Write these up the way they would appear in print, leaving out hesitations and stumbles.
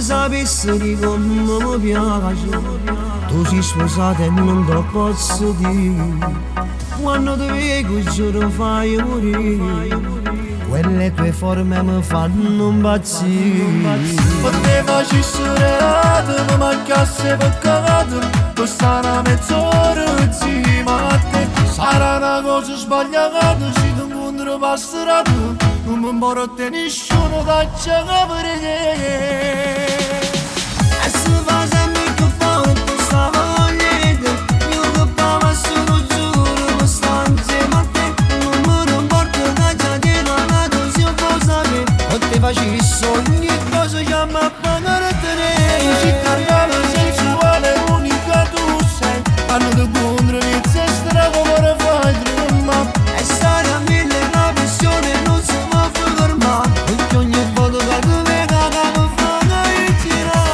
sapessi come mi piace, tu sei sposata e non ti posso dire. Quando ti vedo giuro fai morire, quelle tue forme mi fanno impazzire. Per te facessi reato, mi mancasse peccato, per stare a mezz'ora insieme a te. Sarà una cosa sbagliata, se ti incontro per strada, non mi porta nessuno da capire te. E se fa sempre più forte sta voglia, io che passo lo giuro per stare insieme a te. Non mi importa che già ti ho amato, se io posso sapere, o ti facessi ogni cosa che mi appagano a te. Ci carnale sensuale, unica tu sei, quando ti incontro mi sei strada come fai tremare. E stare a mille la passione non si può fermare, perché ogni volta che tu mi caga mi fa girare.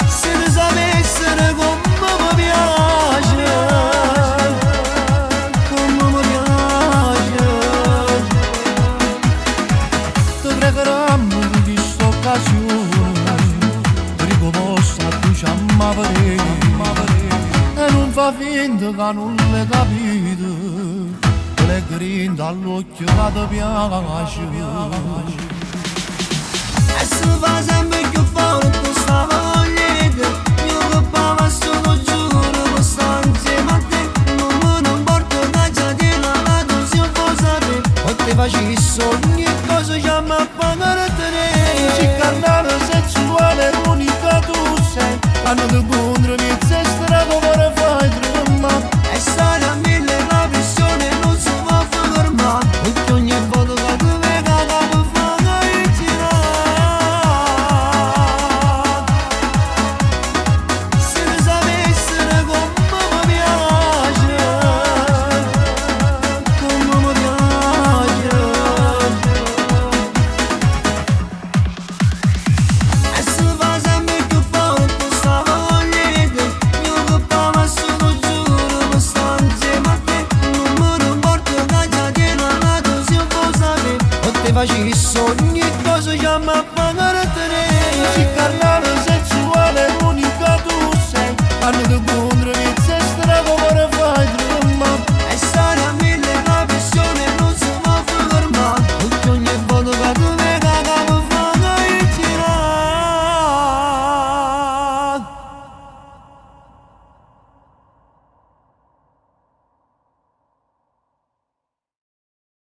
Se ne sapessero come mi piace, come mi piace. Ti pregherammo di questa occasione, ricoposta a tu ci ammaveremo, e non fa finta che non l'hai capito, le grinda all'occhio che ti piace. E se fa sempre più forte sta voglia, io che passo lo giuro per stare insieme a te. Non mi importa che già ti ho amato, se io posso sapere, o ti facessi ogni cosa che mi appagano a te. Ci carnale sensuale, unica tu sei, quando ti incontro mi sei strada come fai tremare. E stare a mille la pressione non si può fermare, perché ogni volta che tu mi caga mi fa girare. Se ne sapessero come mi piace, come mi piace. E se fa sempre più forte sta voglia, io che passo lo giuro per stare insieme a te. Non mi importa che già ti ho amato, se io posso sapere, o ti facessi ogni cosa che mi appagano.